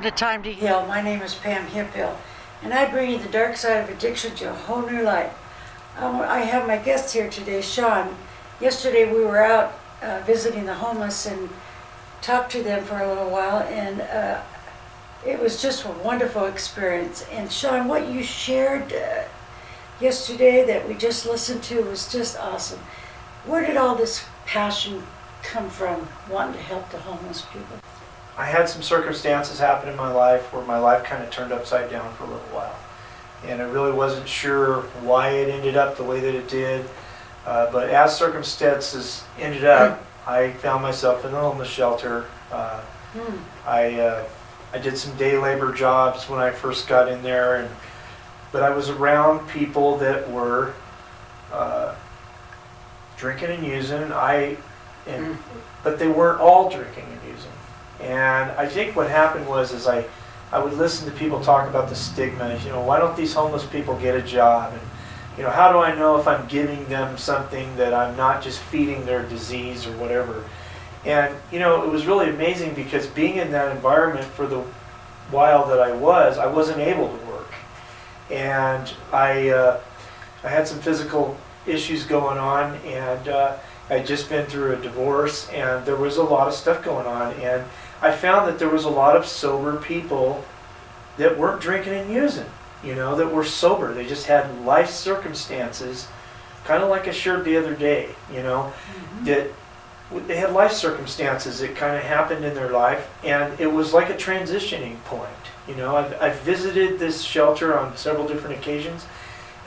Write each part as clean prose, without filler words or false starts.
Welcome to Time to Heal. My name is Pam Hemphill, and I bring you the dark side of addiction to a whole new light. I have my guest here today, Sean. Yesterday we were out visiting the homeless and talked to them for a little while, and it was just a wonderful experience. And Sean, what you shared yesterday that we just listened to was just awesome. Where did all this passion come from, wanting to help the homeless people? I had some circumstances happen in my life where my life kind of turned upside down for a little while. And I really wasn't sure why it ended up the way that it did. But as circumstances ended up, I found myself in the homeless shelter. I did some day labor jobs when I first got in there, but I was around people that were drinking and using. But they weren't all drinking and using. And I think what happened was I would listen to people talk about the stigma. Why don't these homeless people get a job? And how do I know if I'm giving them something that I'm not just feeding their disease or whatever? And it was really amazing because being in that environment for the while that I wasn't able to work. And I had some physical issues going on, and I'd just been through a divorce, and there was a lot of stuff going on. And I found that there was a lot of sober people that weren't drinking and using, that were sober. They just had life circumstances, kind of like I shared the other day, that they had life circumstances that kind of happened in their life, and it was like a transitioning point. I've visited this shelter on several different occasions,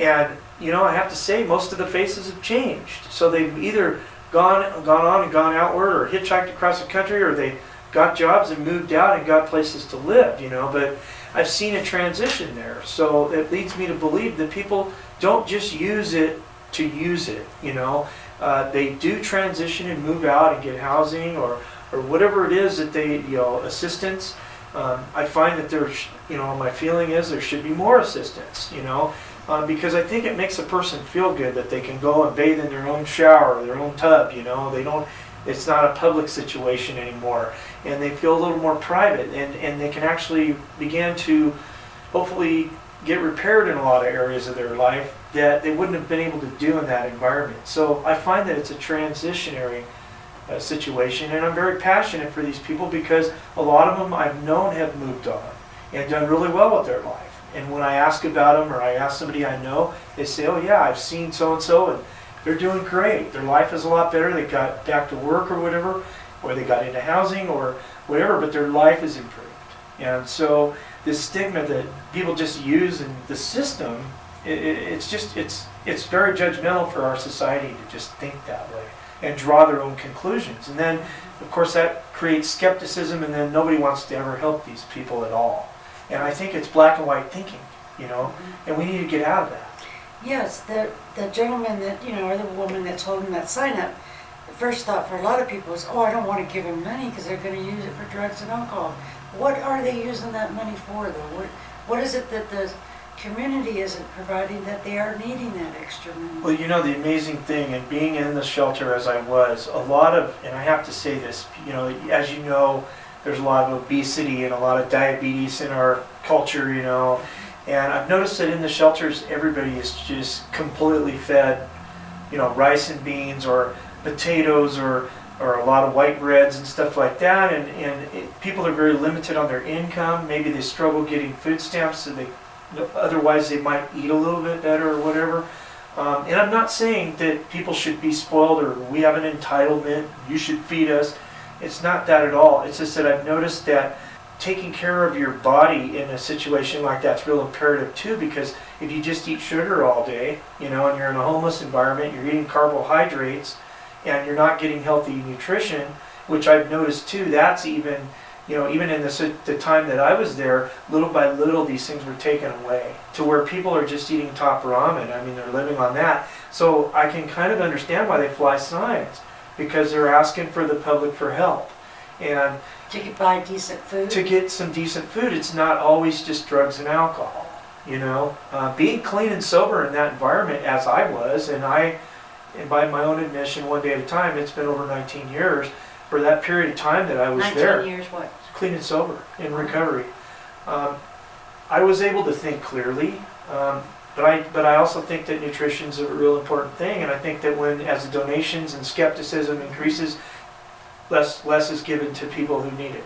and I have to say most of the faces have changed. So they've either gone on and gone outward, or hitchhiked across the country, or they got jobs and moved out and got places to live, but I've seen a transition there. So it leads me to believe that people don't just use it to use it, they do transition and move out and get housing or whatever it is that they, assistance. I find that there's, my feeling is there should be more assistance, because I think it makes a person feel good that they can go and bathe in their own shower or their own tub, it's not a public situation anymore, and they feel a little more private, and they can actually begin to hopefully get repaired in a lot of areas of their life that they wouldn't have been able to do in that environment. So I find that it's a transitionary situation, and I'm very passionate for these people because a lot of them I've known have moved on and done really well with their life. And when I ask about them, or I ask somebody I know, they say, oh yeah, I've seen so-and-so, and they're doing great. Their life is a lot better. They got back to work or whatever, or they got into housing or whatever, but their life is improved. And so this stigma that people just use in the system, it's very judgmental for our society to just think that way and draw their own conclusions. And then, of course, that creates skepticism, and then nobody wants to ever help these people at all. And I think it's black and white thinking, and we need to get out of that. Yes, the gentleman that, or the woman that's holding that sign up, the first thought for a lot of people is, I don't want to give them money because they're going to use it for drugs and alcohol. What are they using that money for, though? What is it that the community isn't providing that they are needing that extra money? Well, the amazing thing, and being in the shelter as I was, a lot of, and I have to say this, as you know, there's a lot of obesity and a lot of diabetes in our culture, and I've noticed that in the shelters, everybody is just completely fed, rice and beans or potatoes or a lot of white breads and stuff like that. And people are very limited on their income. Maybe they struggle getting food stamps, so otherwise they might eat a little bit better or whatever. And I'm not saying that people should be spoiled or we have an entitlement, you should feed us. It's not that at all. It's just that I've noticed that taking care of your body in a situation like that's real imperative too, because if you just eat sugar all day, and you're in a homeless environment, you're eating carbohydrates, and you're not getting healthy nutrition, which I've noticed too, that's even in the time that I was there, little by little these things were taken away to where people are just eating top ramen. They're living on that. So I can kind of understand why they fly signs, because they're asking for the public for help. And to buy decent food? To get some decent food. It's not always just drugs and alcohol, Being clean and sober in that environment as I was, and by my own admission, one day at a time, it's been over 19 years, for that period of time that I was 19 there. 19 years what? Clean and sober, in recovery. I was able to think clearly, but I also think that nutrition's a real important thing, and I think that as the donations and skepticism increases, less is given to people who need it.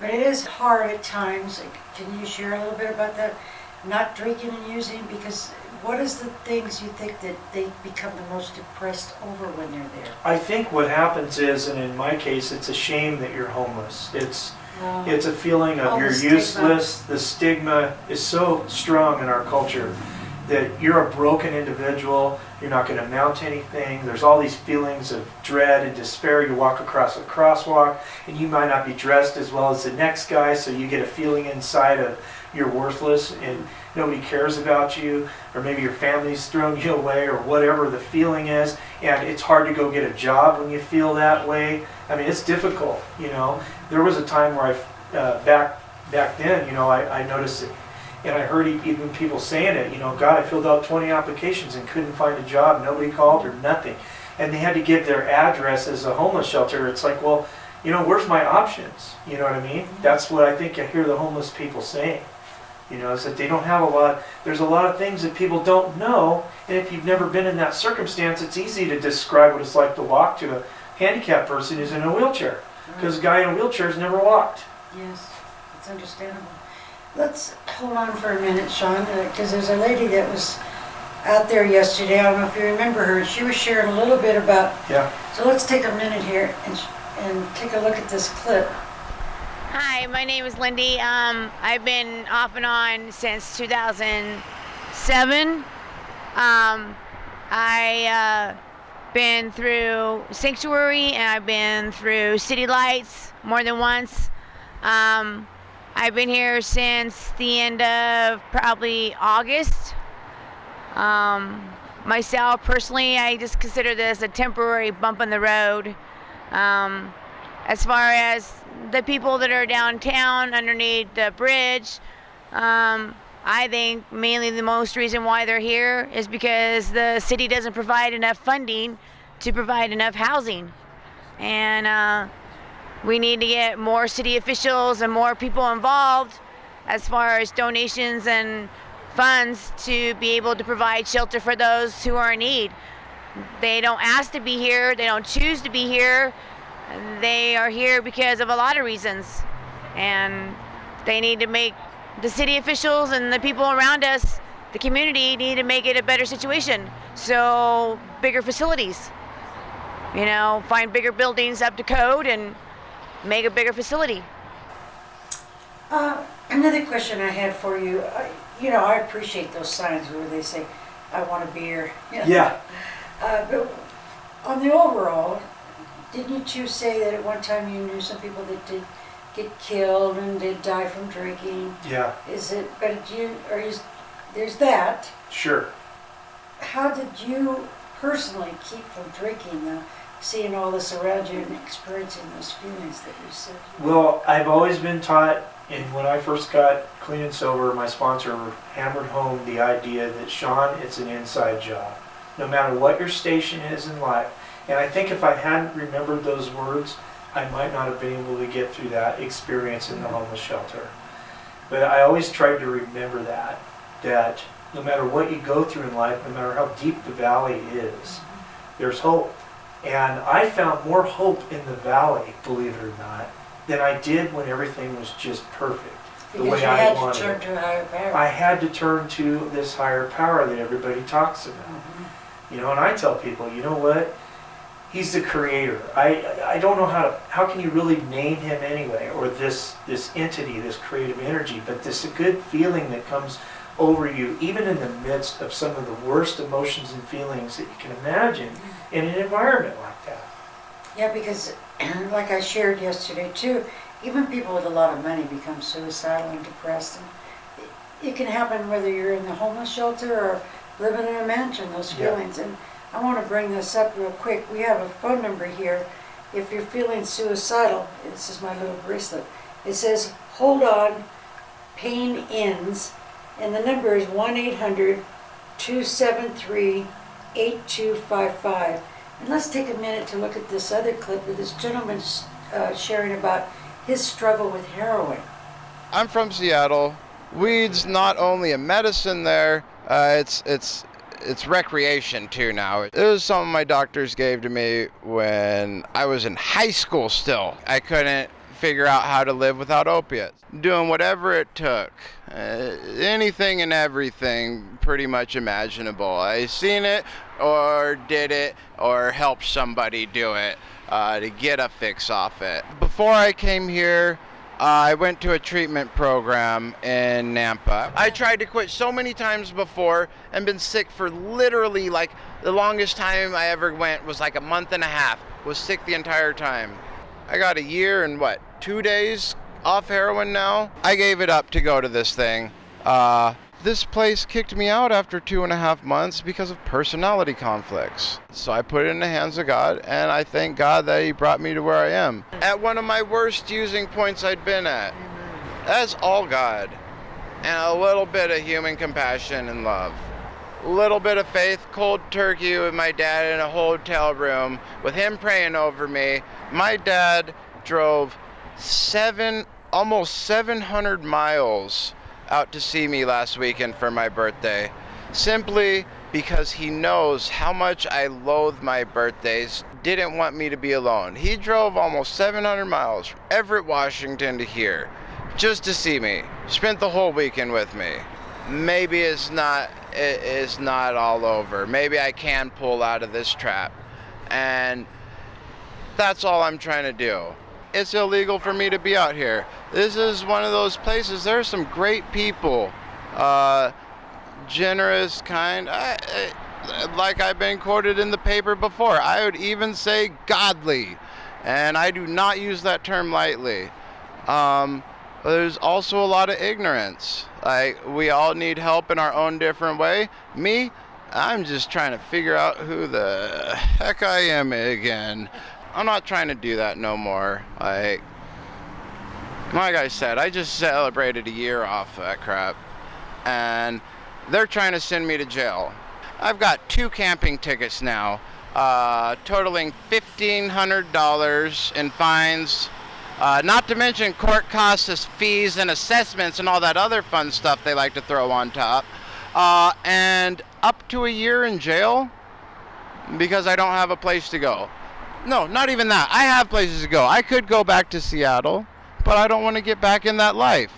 But it is hard at times. Can you share a little bit about that? Not drinking and using, because what is the things you think that they become the most depressed over when they're there? I think what happens is, and in my case, it's a shame that you're homeless. It's a feeling of you're useless. The stigma is so strong in our culture that you're a broken individual, you're not going to amount to anything. There's all these feelings of dread and despair. You walk across a crosswalk and you might not be dressed as well as the next guy, so you get a feeling inside of you're worthless and nobody cares about you, or maybe your family's thrown you away, or whatever the feeling is, and it's hard to go get a job when you feel that way. I mean, it's difficult, you know. There was a time where back then, you know, I noticed it. And I heard even people saying it, you know, God, I filled out 20 applications and couldn't find a job. Nobody called or nothing. And they had to give their address as a homeless shelter. It's like, well, you know, where's my options? You know what I mean? That's what I think I hear the homeless people saying. You know, is that they don't have a lot. There's a lot of things that people don't know. And if you've never been in that circumstance, it's easy to describe what it's like to walk to a handicapped person who's in a wheelchair. Because a guy in a wheelchair has never walked. Yes, it's understandable. Let's hold on for a minute, Sean, because there's a lady that was out there yesterday. I don't know if you remember her. She was sharing a little bit about. Yeah. So let's take a minute here and take a look at this clip. Hi, my name is Lindy. I've been off and on since 2007. I been through Sanctuary and I've been through City Lights more than once. I've been here since the end of probably August. Myself, personally, I just consider this a temporary bump in the road. As far as the people that are downtown underneath the bridge, I think mainly the most reason why they're here is because the city doesn't provide enough funding to provide enough housing. And we need to get more city officials and more people involved as far as donations and funds to be able to provide shelter for those who are in need. They don't ask to be here, they don't choose to be here. They are here because of a lot of reasons. And they need to make the city officials and the people around us, the community, need to make it a better situation. So bigger facilities, you know, find bigger buildings up to code and make a bigger facility. Another question I had for you, you know, I appreciate those signs where they say, I want a beer. You know? Yeah. But on the overall, didn't you say that at one time you knew some people that did get killed and did die from drinking? Yeah. Is it, there's that. Sure. How did you personally keep from drinking, seeing all this around you and experiencing those feelings that you said? Well, I've always been taught, and when I first got clean and sober, my sponsor hammered home the idea that, Sean, it's an inside job. No matter what your station is in life. And I think if I hadn't remembered those words, I might not have been able to get through that experience in the homeless shelter. But I always tried to remember that no matter what you go through in life, no matter how deep the valley is, there's hope. And I found more hope in the valley, believe it or not, than I did when everything was just perfect, the way I wanted it. Because you had to turn to a higher power. I had to turn to this higher power that everybody talks about. You know, and I tell people, you know what? He's the creator. I don't know how can you really name him anyway, or this entity, this creative energy, but this good feeling that comes over you, even in the midst of some of the worst emotions and feelings that you can imagine in an environment like that. Yeah, because like I shared yesterday too, even people with a lot of money become suicidal and depressed. And it can happen whether you're in the homeless shelter or living in a mansion, those feelings. And I want to bring this up real quick. We have a phone number here. If you're feeling suicidal, this is my little bracelet. It says, hold on, pain ends. And the number is 1-800-273-8255. And let's take a minute to look at this other clip where this gentleman sharing about his struggle with heroin. I'm from Seattle. Weed's not only a medicine there, it's recreation too now. It was something my doctors gave to me when I was in high school still. I couldn't figure out how to live without opiates. Doing whatever it took. Anything and everything pretty much imaginable. I seen it or did it or helped somebody do it to get a fix off it. Before I came here, I went to a treatment program in Nampa. I tried to quit so many times before and been sick for literally like the longest time I ever went was like a month and a half. Was sick the entire time. I got a year and 2 days off heroin now. I gave it up to go to this thing. This place kicked me out after 2.5 months because of personality conflicts. So I put it in the hands of God, and I thank God that He brought me to where I am. At one of my worst using points I'd been at. That's all God. And a little bit of human compassion and love. A little bit of faith, cold turkey with my dad in a hotel room with him praying over me. My dad drove almost 700 miles out to see me last weekend for my birthday, simply because he knows how much I loathe my birthdays, didn't want me to be alone. He drove almost 700 miles from Everett, Washington to here just to see me, spent the whole weekend with me. Maybe it is not all over. Maybe I can pull out of this trap, and that's all I'm trying to do. It's illegal for me to be out here. This is one of those places. There are some great people, generous, kind. Like I've been quoted in the paper before, I would even say godly, and I do not use that term lightly. There's also a lot of ignorance. Like, we all need help in our own different way. Me, I'm just trying to figure out who the heck I am again. I'm not trying to do that no more. Like I said, I just celebrated a year off that crap, and they're trying to send me to jail. I've got 2 camping tickets now, totaling $1,500 in fines, not to mention court costs, fees, and assessments, and all that other fun stuff they like to throw on top, and up to a year in jail because I don't have a place to go. No, not even that. I have places to go. I could go back to Seattle, but I don't want to get back in that life.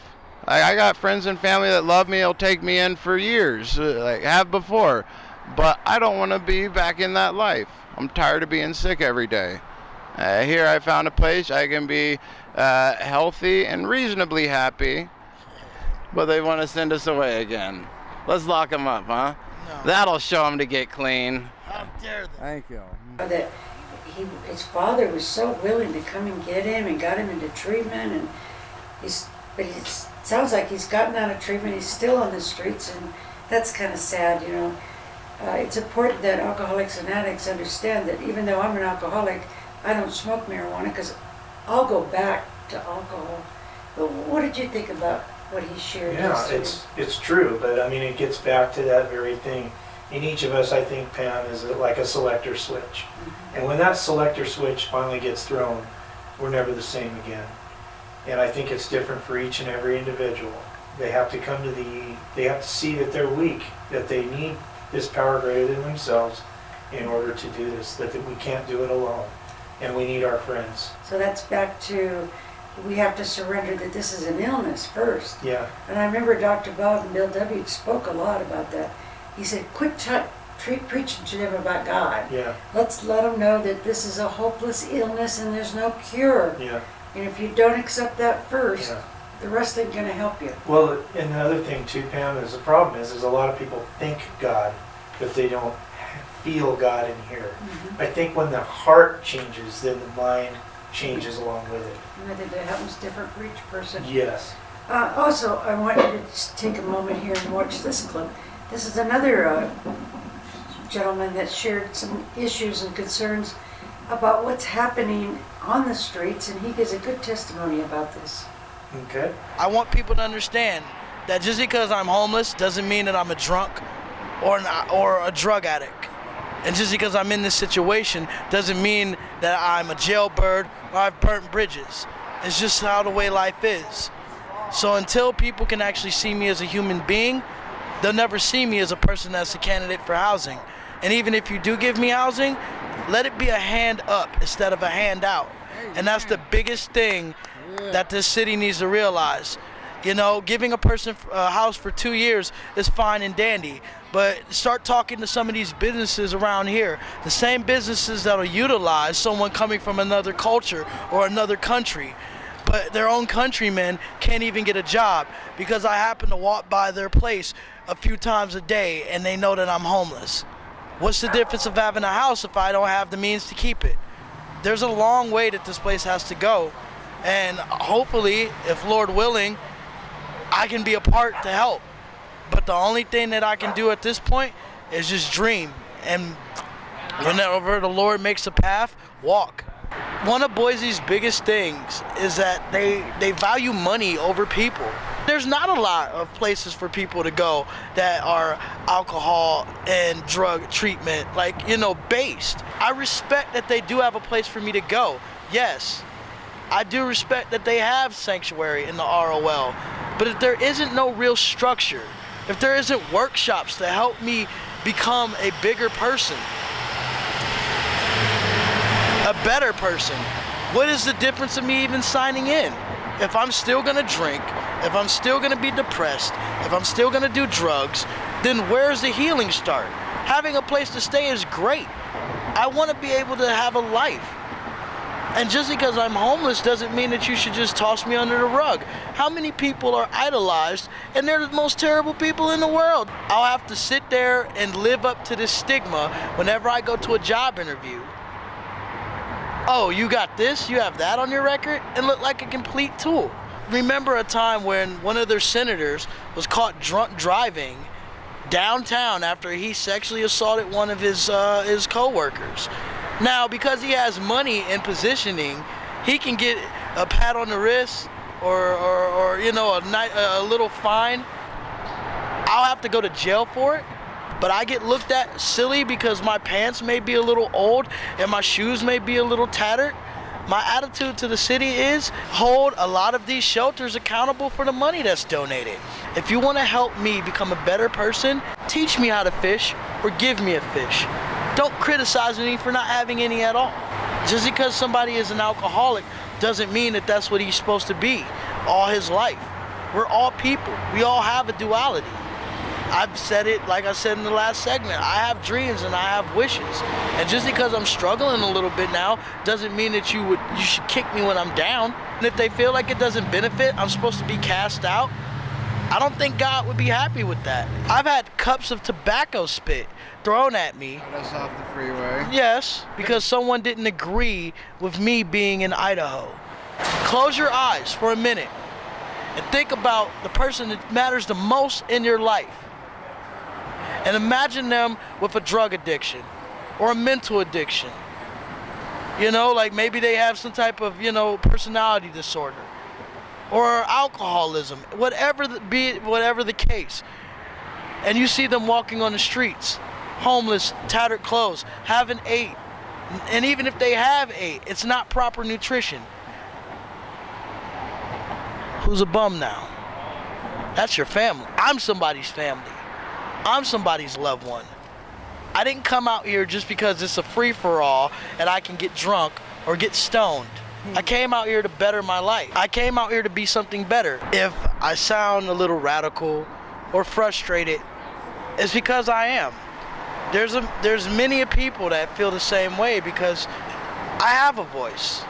I got friends and family that love me, will take me in for years, like have before, but I don't want to be back in that life. I'm tired of being sick every day. Here I found a place I can be healthy and reasonably happy, but they want to send us away again. Let's lock them up, huh? No. That'll show them to get clean. How dare they? Thank you. That his father was so willing to come and get him and got him into treatment, and but it sounds like he's gotten out of treatment. He's still on the streets, and that's kind of sad, you know. It's important that alcoholics and addicts understand that even though I'm an alcoholic, I don't smoke marijuana because I'll go back to alcohol. But what did you think about what he shared? Yeah, it's true, but I mean, it gets back to that very thing. In each of us, I think, Pam, is like a selector switch. Mm-hmm. And when that selector switch finally gets thrown, we're never the same again. And I think it's different for each and every individual. They have to they have to see that they're weak, that they need this power greater than themselves in order to do this, that we can't do it alone. And we need our friends. So that's back to, we have to surrender that this is an illness first. Yeah. And I remember Dr. Bob and Bill W. spoke a lot about that. He said, quit preaching to them about God. Yeah. Let's let them know that this is a hopeless illness and there's no cure. Yeah. And if you don't accept that first, Yeah. the rest ain't going to help you. Well, and the other thing too, Pam, is the problem is a lot of people think God, but they don't feel God in here. Mm-hmm. I think when the heart changes, then the mind changes along with it. And I think that happens different for each person. Yes. Also, I want you to just take a moment here and watch this clip. This is another gentleman that shared some issues and concerns about what's happening on the streets, and he gives a good testimony about this. Okay. I want people to understand that just because I'm homeless doesn't mean that I'm a drunk or a drug addict. And just because I'm in this situation doesn't mean that I'm a jailbird or I've burnt bridges. It's just how the way life is. So until people can actually see me as a human being, they'll never see me as a person that's a candidate for housing. And even if you do give me housing, let it be a hand up instead of a hand out. And that's the biggest thing that this city needs to realize. You know, giving a person a house for 2 years is fine and dandy, but start talking to some of these businesses around here, the same businesses that'll utilize someone coming from another culture or another country, but their own countrymen can't even get a job because I happen to walk by their place a few times a day and they know that I'm homeless. What's the difference of having a house if I don't have the means to keep it? There's a long way that this place has to go, and hopefully, if Lord willing, I can be a part to help. But the only thing that I can do at this point is just dream, and whenever the Lord makes a path, walk. One of Boise's biggest things is that they value money over people. There's not a lot of places for people to go that are alcohol and drug treatment, like, you know, based. I respect that they do have a place for me to go. Yes, I do respect that they have sanctuary in the ROL. But if there isn't no real structure, if there isn't workshops to help me become a bigger person, a better person, what is the difference of me even signing in? If I'm still gonna drink, if I'm still gonna be depressed, if I'm still gonna do drugs, then where's the healing start? Having a place to stay is great. I wanna be able to have a life. And just because I'm homeless doesn't mean that you should just toss me under the rug. How many people are idolized and they're the most terrible people in the world? I'll have to sit there and live up to this stigma whenever I go to a job interview. Oh, you got this, you have that on your record, and look like a complete tool. Remember a time when one of their senators was caught drunk driving downtown after he sexually assaulted one of his co-workers. Now, because he has money and positioning, he can get a pat on the wrist or you know, a little fine. I'll have to go to jail for it, but I get looked at silly because my pants may be a little old and my shoes may be a little tattered. My attitude to the city is hold a lot of these shelters accountable for the money that's donated. If you want to help me become a better person, teach me how to fish or give me a fish. Don't criticize me for not having any at all. Just because somebody is an alcoholic doesn't mean that that's what he's supposed to be all his life. We're all people. We all have a duality. I've said it, like I said in the last segment, I have dreams and I have wishes. And just because I'm struggling a little bit now doesn't mean that you should kick me when I'm down. And if they feel like it doesn't benefit, I'm supposed to be cast out, I don't think God would be happy with that. I've had cups of tobacco spit thrown at me. That's off the freeway. Yes, because someone didn't agree with me being in Idaho. Close your eyes for a minute and think about the person that matters the most in your life. And imagine them with a drug addiction or a mental addiction. You know, like maybe they have some type of, you know, personality disorder or alcoholism, whatever the case. And you see them walking on the streets, homeless, tattered clothes, haven't ate. And even if they have ate, it's not proper nutrition. Who's a bum now? That's your family. I'm somebody's family. I'm somebody's loved one. I didn't come out here just because it's a free-for-all and I can get drunk or get stoned. I came out here to better my life. I came out here to be something better. If I sound a little radical or frustrated, it's because I am. There's many people that feel the same way because I have a voice.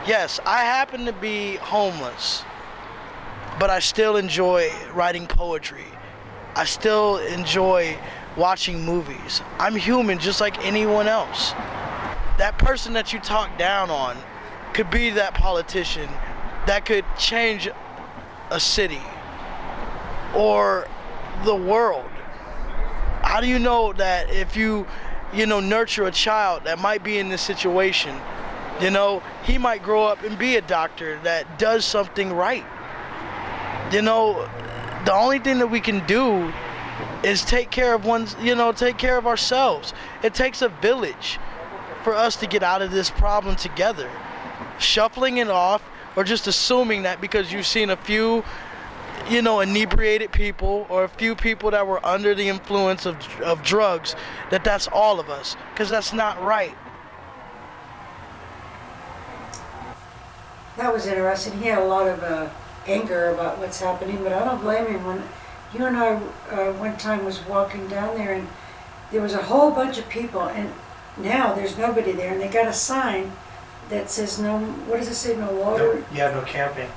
Yes, I happen to be homeless, but I still enjoy writing poetry. I still enjoy watching movies. I'm human just like anyone else. That person that you talk down on could be that politician that could change a city or the world. How do you know that if you nurture a child that might be in this situation, he might grow up and be a doctor that does something right? The only thing that we can do is take care of ourselves. It takes a village for us to get out of this problem together. Shuffling it off or just assuming that because you've seen a few inebriated people or a few people that were under the influence of drugs, that's all of us, because that's not right. That was interesting. He had a lot of anger about what's happening, but I don't blame him. When you and I one time was walking down there, and there was a whole bunch of people, and now there's nobody there, and they got a sign that says no. What does it say? No water. No camping.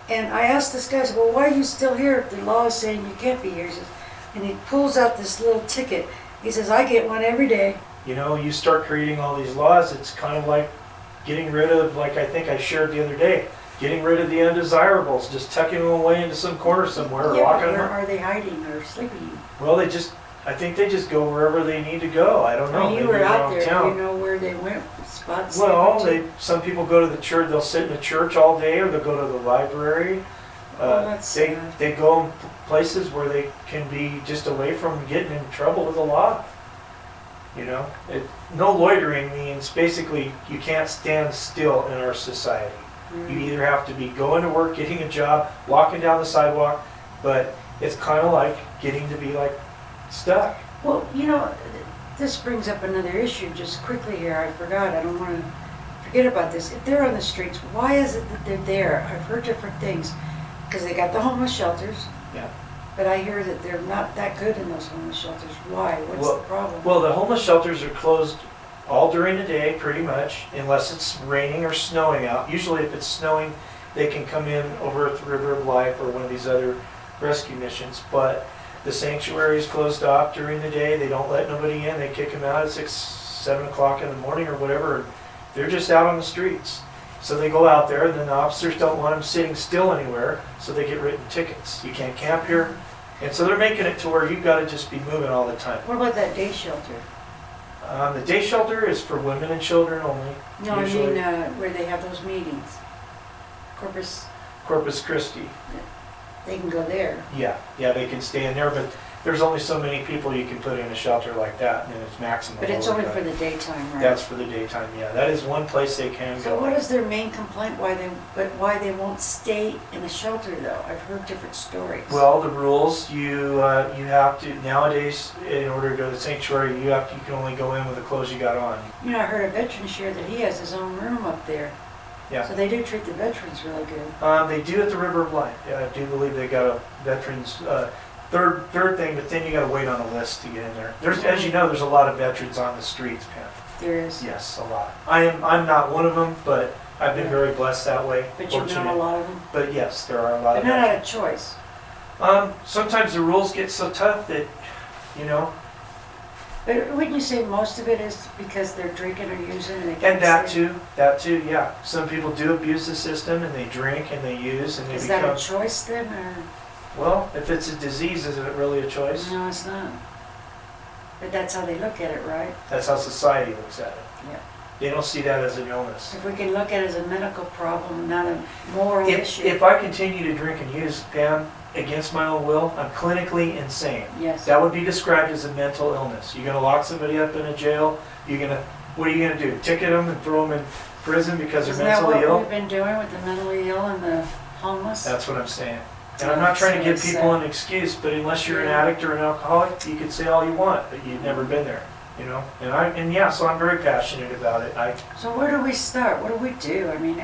And I asked this guy, I said, well, why are you still here if the law is saying you can't be here? He says, and he pulls out this little ticket. He says, I get one every day. You know, you start creating all these laws, it's kind of like getting rid of, like I think I shared the other day, getting rid of the undesirables, just tucking them away into some corner somewhere, or Yeah, locking where them. are they hiding or sleeping? Well, I think they just go wherever they need to go. I don't know. When you Maybe were out around there, town. do you know where they went? Spots? Well, they went some people go to the church, they'll sit in the church all day, or they'll go to the library. That's They sad. go in places where they can be just away from getting in trouble with the law. You know, no loitering means basically you can't stand still in our society. You either have to be going to work, getting a job, walking down the sidewalk, but it's kind of like getting to be like stuck. Well, you know, this brings up another issue just quickly here. I forgot. I don't want to forget about this. If they're on the streets, why is it that they're there? I've heard different things. Because they got the homeless shelters. Yeah. But I hear that they're not that good in those homeless shelters. Why? What's the problem? Well, the homeless shelters are closed all during the day, pretty much, unless it's raining or snowing out. Usually if it's snowing, they can come in over at the River of Life or one of these other rescue missions. But the sanctuary is closed off during the day. They don't let nobody in. They kick them out at 6, 7 o'clock in the morning or whatever. They're just out on the streets. So they go out there, and then the officers don't want them sitting still anywhere, so they get written tickets. You can't camp here. And so they're making it to where you've got to just be moving all the time. What about that day shelter? The day shelter is for women and children only. No, usually. I mean where they have those meetings. Corpus Christi. They can go there. Yeah, they can stay in there, but there's only so many people you can put in a shelter like that, and it's maximum. But it's all the only for time. the daytime, right? That's for the daytime, yeah. That is one place they can So go. what is their main complaint? Why they won't stay in a shelter though? I've heard different stories. Well, the rules, you have to, nowadays, in order to go to the sanctuary, you can only go in with the clothes you got on. You know, I heard a veteran share that he has his own room up there. Yeah. So they do treat the veterans really good. They do at the River of Life. Yeah, I do believe they got a veterans, third thing, but then you gotta wait on a list to get in there. As you know, there's a lot of veterans on the streets, Pam. There is. Yes, a lot. I'm not one of them, but I've been very blessed that way. But you've known a fortunate. lot of them. But yes, there are a lot But of not veterans. out of choice. Sometimes the rules get so tough that, you know, But wouldn't you say most of it is because they're drinking or using and they can't and that stay? too, yeah. Some people do abuse the system and they drink and they use and they Is become, that a choice then, or? well, if it's a disease, is it really a choice? No, it's not. But that's how they look at it, right? That's how society looks at it. Yeah. They don't see that as an illness. If we can look at it as a medical problem, not a moral issue. If I continue to drink and use, Pam, against my own will, I'm clinically insane. Yes. That would be described as a mental illness. You're gonna lock somebody up in a jail, what are you gonna do? Ticket them and throw them in prison because they're Isn't that mentally what ill? we've been doing with the mentally ill and the homeless? That's what I'm saying. And I'm not trying to give people an excuse, but unless you're an addict or an alcoholic, you can say all you want, but you've never been there, you know? So I'm very passionate about it. So where do we start? What do we do? I mean,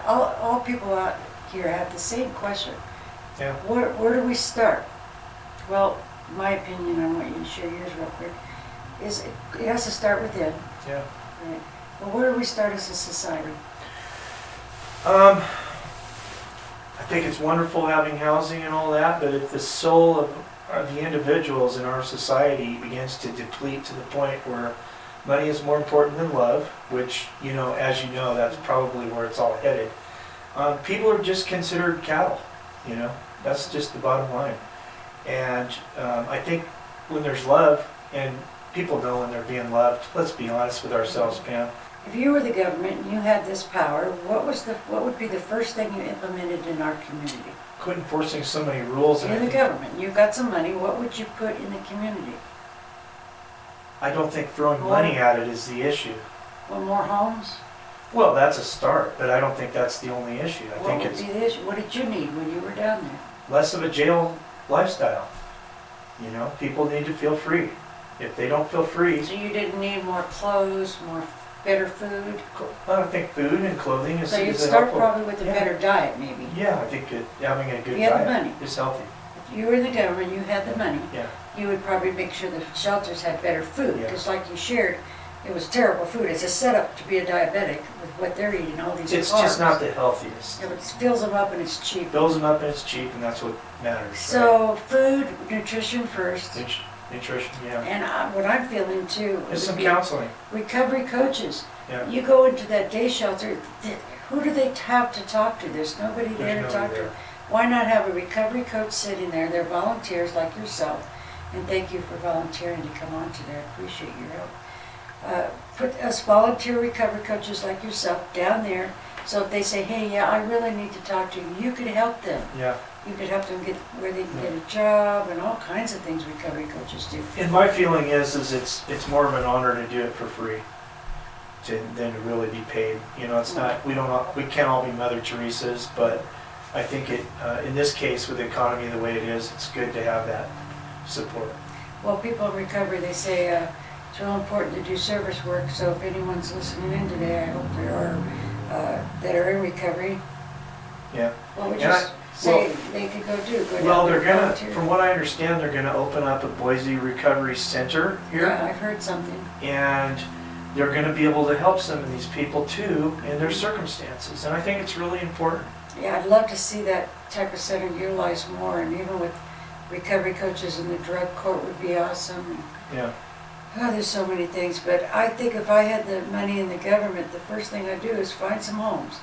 all people out here have the same question. Yeah. Where do we start? Well, my opinion, I want you to share yours real quick, is it has to start within. Yeah. Right. But where do we start as a society? I think it's wonderful having housing and all that, but if the soul of the individuals in our society begins to deplete to the point where money is more important than love, which, as you know, that's probably where it's all headed, people are just considered cattle, That's just the bottom line. And I think when there's love, and people know when they're being loved, let's be honest with ourselves, Pam. If you were the government and you had this power, what would be the first thing you implemented in our community? Quit enforcing so many rules. You're the government, you've got some money, what would you put in the community? I don't think throwing money at it is the issue. Well, more homes? Well, that's a start, but I don't think that's the only issue. I What think would it's, be the issue? What did you need when you were down there? less of a jail lifestyle. You know, people need to feel free. If they don't feel free, So you didn't need more clothes, better food? I think food and clothing is So you'd is a start helpful- probably with a yeah. better diet, maybe. Yeah, I think having a good If you had the diet money. is healthy. If you were in the government, you had the money, Yeah, you would probably make sure the shelters had better food, Yeah. because like you shared, it was terrible food. It's a setup to be a diabetic with what they're eating, all these carbs. it's just not the healthiest. Yeah, but it fills them up and it's cheap. Fills them up and it's cheap, and that's what matters. So food, nutrition first, right? Nutrition, yeah. and what I'm feeling too. There's would some be counseling. Recovery coaches. Yeah. You go into that day shelter, who do they have to talk to? There's nobody there to There's talk nobody to. there. Why not have a recovery coach sitting there? They're volunteers like yourself. And thank you for volunteering to come on today. I appreciate your help. Put us volunteer recovery coaches like yourself down there. So if they say, hey, yeah, I really need to talk to you, you could help them. Yeah. You could help them get where they can get a job and all kinds of things recovery coaches do. And my feeling is it's more of an honor to do it for free than to really be paid. You know, it's not, we can't all be Mother Teresa's, but I think in this case, with the economy the way it is, it's good to have that support. Well, people in recovery, they say it's real important to do service work. So if anyone's listening in today, I hope there are that are in recovery. Yeah. What would And you say they could go do? Go Well, down they're there and gonna, volunteer? from what I understand, they're gonna open up a Boise Recovery Center here. Yeah, I've heard something. And they're gonna be able to help some of these people too in their circumstances. And I think it's really important. Yeah, I'd love to see that type of center utilized more, and even with recovery coaches in the drug court would be awesome. Yeah. Oh, there's so many things, but I think if I had the money in the government, the first thing I'd do is find some homes.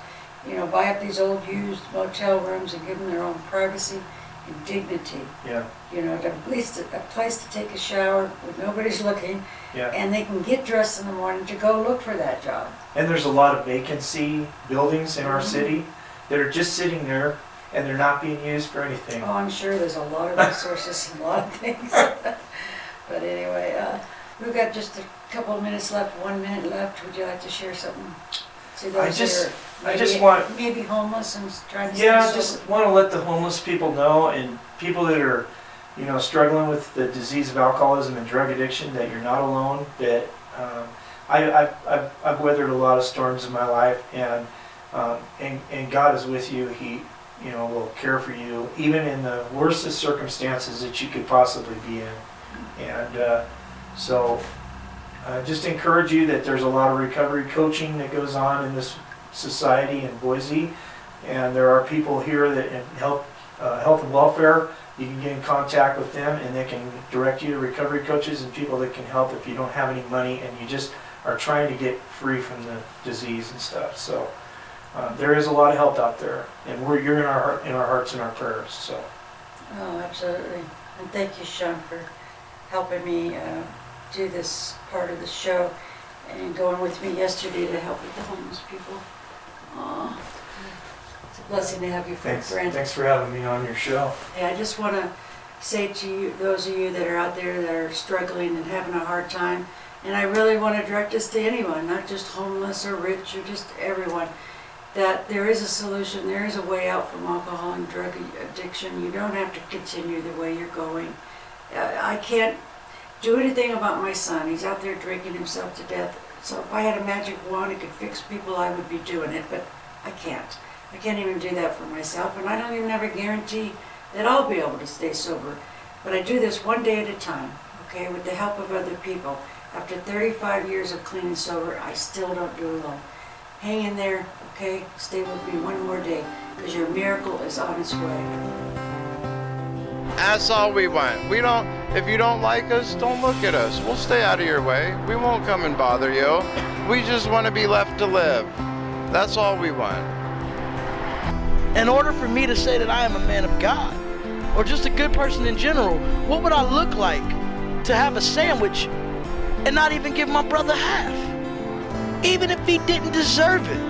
You know, buy up these old used motel rooms and give them their own privacy and dignity. Yeah. You know, at least a place to take a shower when nobody's looking, Yeah. and they can get dressed in the morning to go look for that job. And there's a lot of vacancy buildings in our city that are just sitting there and they're not being used for anything. Oh, I'm sure there's a lot of resources and a lot of things. But anyway, we've got just a couple of minutes left, 1 minute left. Would you like to share something to those that are I just want, maybe homeless and trying to stay yeah, sober? just want to let the homeless people know, and people that are, you know, struggling with the disease of alcoholism and drug addiction, that you're not alone. That I've weathered a lot of storms in my life, and God is with you. He, you know, will care for you even in the worstest circumstances that you could possibly be in. And so just encourage you that there's a lot of recovery coaching that goes on in this society in Boise, and there are people here that in health and welfare. You can get in contact with them, and they can direct you to recovery coaches and people that can help if you don't have any money and you just are trying to get free from the disease and stuff. So there is a lot of help out there, and you're in our hearts and our prayers. So. Oh, absolutely. And thank you, Sean, for helping me do this part of the show and going with me yesterday to help with the homeless people. Oh, it's a blessing to have you for a friend. Thanks for having me on your show. Hey, I just want to say to you, those of you that are out there that are struggling and having a hard time, and I really want to direct this to anyone, not just homeless or rich or just everyone, that there is a solution, there is a way out from alcohol and drug addiction. You don't have to continue the way you're going. I can't do anything about my son. He's out there drinking himself to death. So if I had a magic wand that could fix people, I would be doing it, but I can't. I can't even do that for myself, and I don't even have a guarantee that I'll be able to stay sober. But I do this one day at a time, okay, with the help of other people. After 35 years of clean and sober, I still don't do it alone. Hang in there, okay? Stay with me one more day, because your miracle is on its way. That's all we want. If you don't like us, don't look at us. We'll stay out of your way. We won't come and bother you. We just want to be left to live. That's all we want. In order for me to say that I am a man of God, or just a good person in general, what would I look like to have a sandwich and not even give my brother half? Even if he didn't deserve it,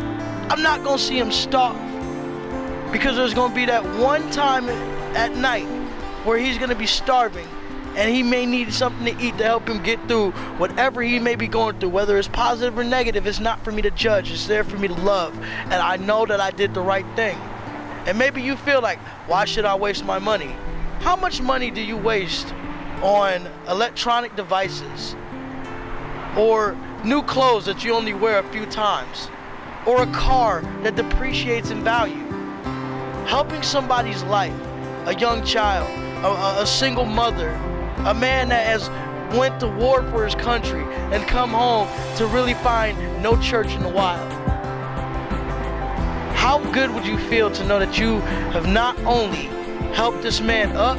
I'm not gonna see him starve. Because there's gonna be that one time at night where he's gonna be starving, and he may need something to eat to help him get through whatever he may be going through, whether it's positive or negative. It's not for me to judge, it's there for me to love, and I know that I did the right thing. And maybe you feel like, why should I waste my money? How much money do you waste on electronic devices, or new clothes that you only wear a few times, or a car that depreciates in value? Helping somebody's life, a young child, a single mother, a man that has went to war for his country and come home to really find no church in the wild. How good would you feel to know that you have not only helped this man up,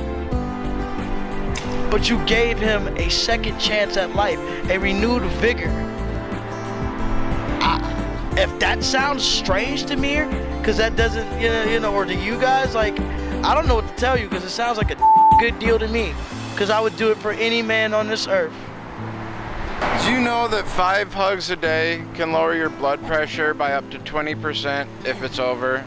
but you gave him a second chance at life, a renewed vigor? If that sounds strange to me, because that doesn't, or to you guys, like, I don't know what to tell you, because it sounds like a good deal to me, because I would do it for any man on this earth. Do you know that 5 hugs a day can lower your blood pressure by up to 20% if it's over?